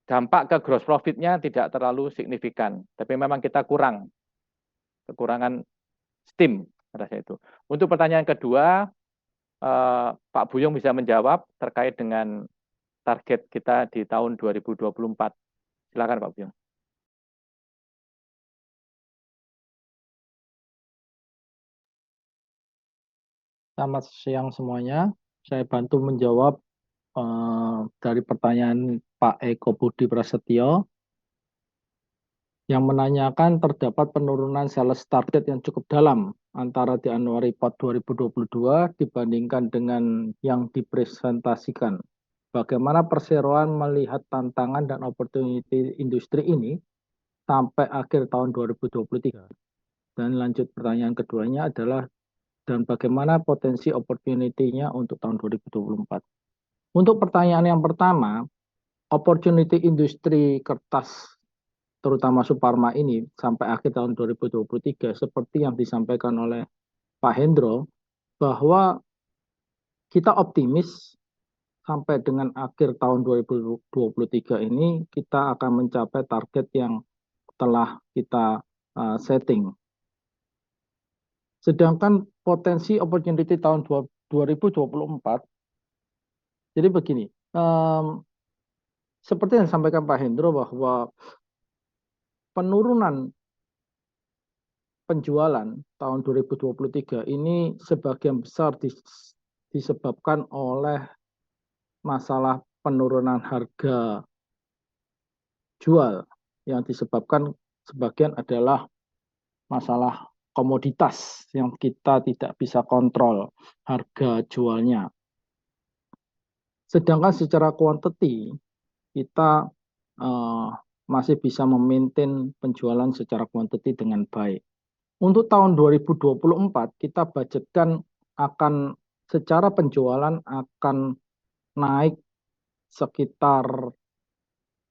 dampak ke gross profit-nya tidak terlalu signifikan, tapi memang kita kekurangan steam pada saat itu. Untuk pertanyaan kedua, Pak Buyung bisa menjawab terkait dengan target kita di tahun 2024. Silakan Pak Buyung. Selamat siang semuanya. Saya bantu menjawab dari pertanyaan Pak Eko Budi Prasetyo yang menanyakan terdapat penurunan sales target yang cukup dalam antara di annual report 2022 dibandingkan dengan yang dipresentasikan. Bagaimana perseroan melihat tantangan dan opportunity industri ini sampai akhir tahun 2023? Dan lanjut pertanyaan keduanya adalah dan bagaimana potensi opportunity-nya untuk tahun 2024. Untuk pertanyaan yang pertama, opportunity industri kertas terutama Suparma ini sampai akhir tahun 2023 seperti yang disampaikan oleh Pak Hendro bahwa kita optimis sampai dengan akhir tahun 2023 ini kita akan mencapai target yang telah kita setting. Sedangkan potensi opportunity tahun 2024, jadi begini, seperti yang disampaikan Pak Hendro bahwa penurunan penjualan tahun 2023 ini sebagian besar disebabkan oleh masalah penurunan harga jual yang disebabkan sebagian adalah masalah komoditas yang kita tidak bisa kontrol harga jualnya. Sedangkan secara quantity kita masih bisa memaintain penjualan secara quantity dengan baik. Untuk tahun 2024 kita budgetkan akan secara penjualan akan naik sekitar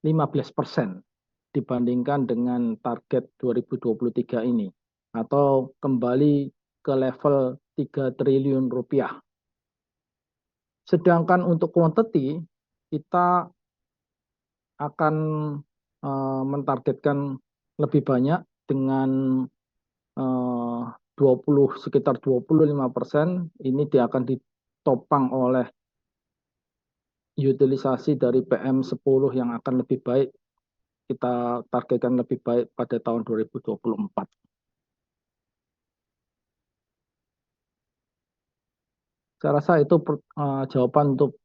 15% dibandingkan dengan target 2023 ini atau kembali ke level 3 triliun rupiah. Sedangkan untuk quantity kita akan mentargetkan lebih banyak dengan sekitar 25%. Ini dia akan ditopang oleh utilisasi dari PM10 yang akan lebih baik. Kita targetkan lebih baik pada tahun 2024. Saya rasa itu jawaban untuk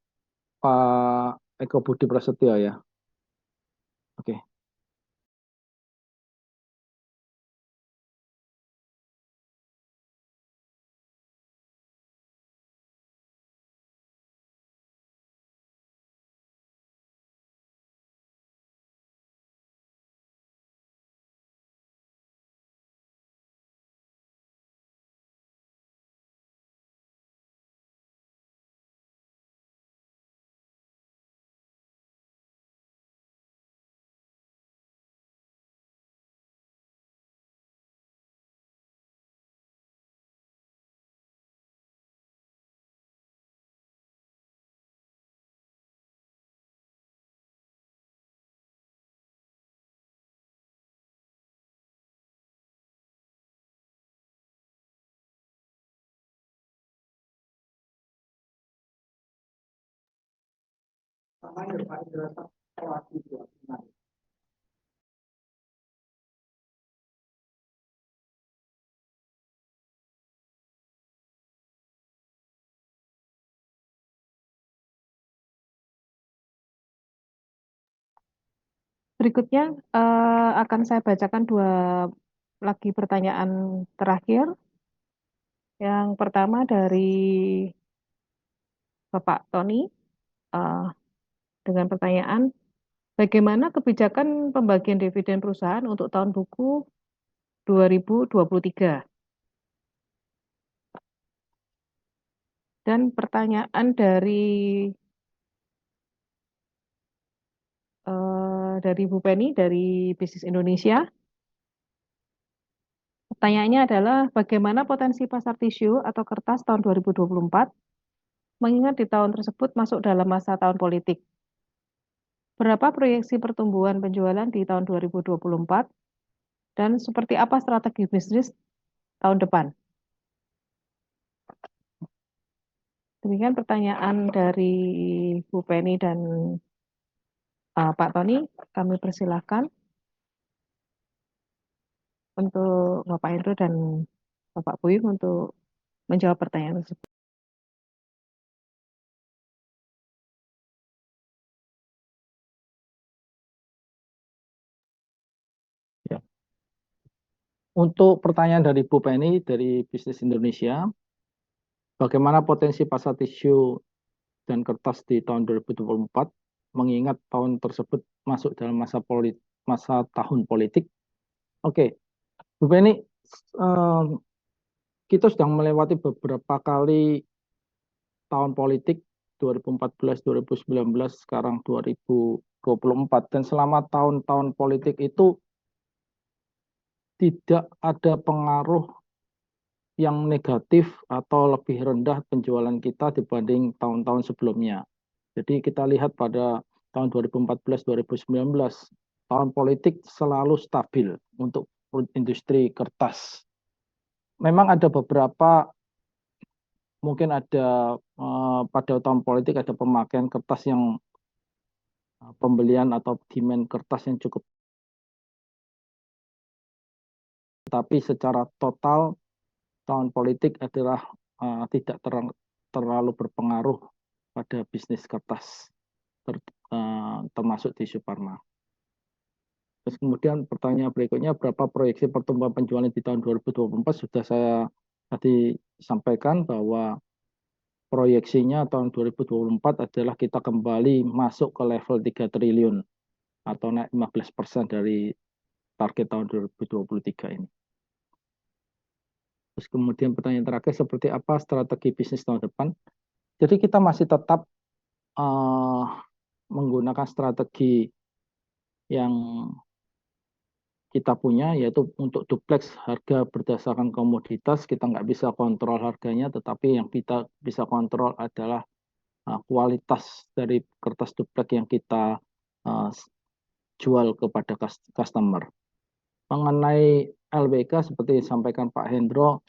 Pak Eko Budi Prasetyo ya. Oke. Berikutnya akan saya bacakan dua lagi pertanyaan terakhir. Yang pertama dari Bapak Tony eh, dengan pertanyaan, bagaimana kebijakan pembagian dividen perusahaan untuk tahun buku 2023? Dan pertanyaan dari Bu Penny dari Bisnis Indonesia. Pertanyaannya adalah bagaimana potensi pasar tisu atau kertas tahun 2024 mengingat di tahun tersebut masuk dalam masa tahun politik. Berapa proyeksi pertumbuhan penjualan di tahun 2024 dan seperti apa strategi bisnis tahun depan? Demikian pertanyaan dari Bu Penny dan Pak Tony. Kami persilahkan untuk Bapak Hendro dan Bapak Buyung untuk menjawab pertanyaan tersebut. Ya. Untuk pertanyaan dari Bu Penny dari Bisnis Indonesia, bagaimana potensi pasar tisu dan kertas di tahun 2024 mengingat tahun tersebut masuk dalam masa tahun politik? Oke, Bu Penny, kita sudah melewati beberapa kali tahun politik 2014, 2019, sekarang 2024, dan selama tahun-tahun politik itu tidak ada pengaruh yang negatif atau lebih rendah penjualan kita dibanding tahun-tahun sebelumnya. Jadi kita lihat pada tahun 2014, 2019, tahun politik selalu stabil untuk industri kertas. Memang ada beberapa, mungkin ada pada tahun politik ada pemakaian kertas yang pembelian atau demand kertas yang cukup, tapi secara total tahun politik adalah tidak terlalu berpengaruh pada bisnis kertas, termasuk tisu Parma. Terus kemudian pertanyaan berikutnya, berapa proyeksi pertumbuhan penjualan di tahun 2024? Sudah saya tadi sampaikan bahwa proyeksinya tahun 2024 adalah kita kembali masuk ke level 3 triliun atau naik 15% dari target tahun 2023 ini. Terus kemudian pertanyaan terakhir, seperti apa strategi bisnis tahun depan? Jadi kita masih tetap menggunakan strategi yang kita punya, yaitu untuk duplex harga berdasarkan komoditas. Kita nggak bisa kontrol harganya, tetapi yang kita bisa kontrol adalah kualitas dari kertas duplex yang kita jual kepada customer. Mengenai LWK, seperti disampaikan Pak Hendro,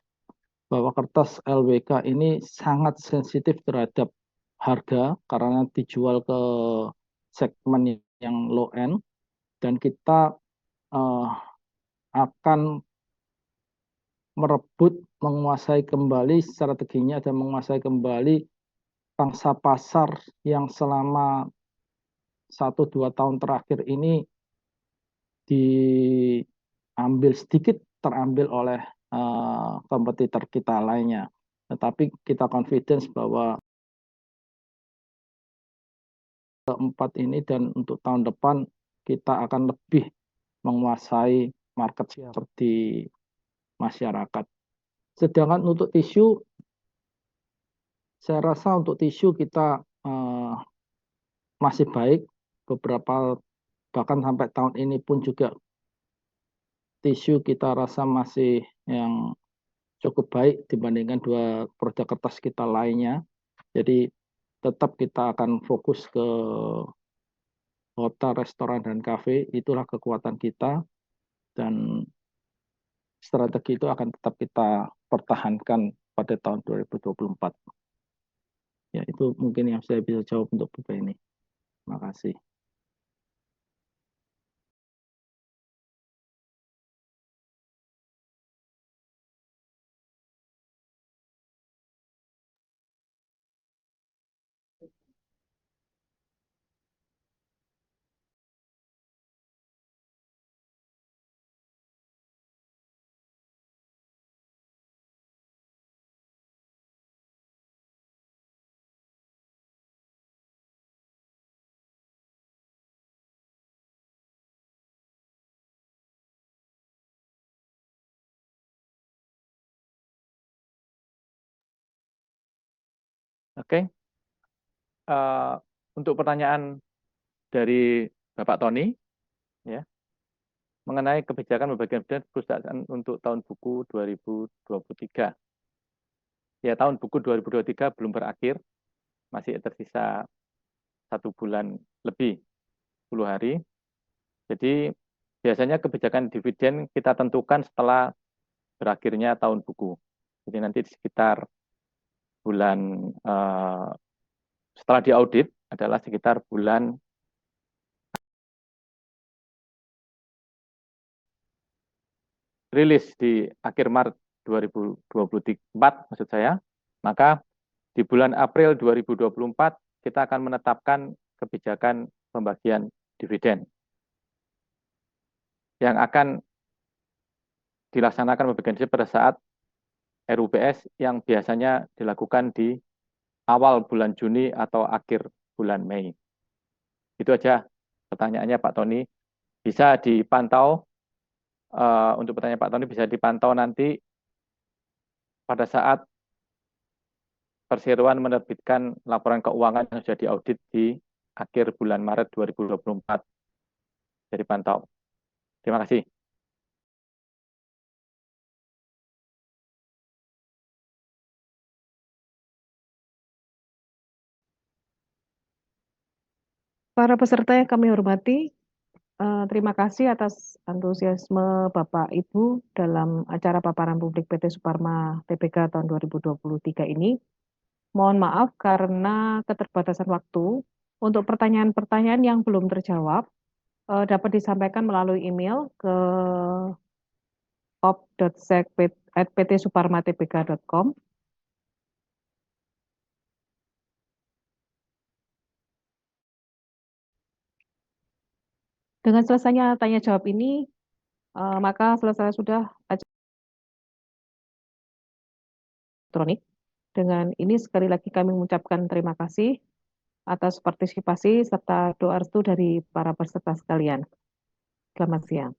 bahwa kertas LWK ini sangat sensitif terhadap harga karena dijual ke segmen yang low end, dan kita akan merebut, menguasai kembali strateginya dan menguasai kembali pangsa pasar yang selama 1-2 tahun terakhir ini terambil oleh kompetitor kita lainnya. Tetapi kita confidence bahwa keempat ini dan untuk tahun depan kita akan lebih menguasai market share di masyarakat. Sedangkan untuk tisu, saya rasa untuk tisu kita masih baik. Beberapa, bahkan sampai tahun ini pun juga tisu kita rasa masih yang cukup baik dibandingkan dua produk kertas kita lainnya. Jadi tetap kita akan fokus ke hotel, restoran, dan kafe. Itulah kekuatan kita, dan strategi itu akan tetap kita pertahankan pada tahun 2024. Ya, itu mungkin yang saya bisa jawab untuk Bu Penny. Terima Terima kasih. Oke, untuk pertanyaan dari Bapak Tony, ya, mengenai kebijakan pembagian dividen perusahaan untuk tahun buku 2023. Ya, tahun buku 2023 belum berakhir, masih tersisa 1 bulan lebih, 10 hari. Jadi biasanya kebijakan dividen kita tentukan setelah berakhirnya tahun buku. Jadi nanti di sekitar bulan setelah diaudit adalah sekitar bulan rilis di akhir Maret 2024 maksud saya, maka di bulan April 2024 kita akan menetapkan kebijakan pembagian dividen yang akan dilaksanakan pembagian dividen pada saat RUPS yang biasanya dilakukan di awal bulan Juni atau akhir bulan Mei. Itu aja pertanyaannya Pak Tony. Bisa dipantau, untuk pertanyaan Pak Tony bisa dipantau nanti pada saat Perseroan menerbitkan laporan keuangan yang sudah diaudit di akhir bulan Maret 2024. Jadi pantau. Terima kasih. Para peserta yang kami hormati, terima kasih atas antusiasme Bapak Ibu dalam acara paparan publik PT Suparma Tbk tahun 2023 ini. Mohon maaf karena keterbatasan waktu. Untuk pertanyaan-pertanyaan yang belum terjawab, dapat disampaikan melalui email ke op.sek@ptsuparmatbk.com. Dengan selesainya tanya jawab ini, maka selesai sudah acara elektronik. Dengan ini sekali lagi kami mengucapkan terima kasih atas partisipasi serta doa restu dari para peserta sekalian. Selamat siang.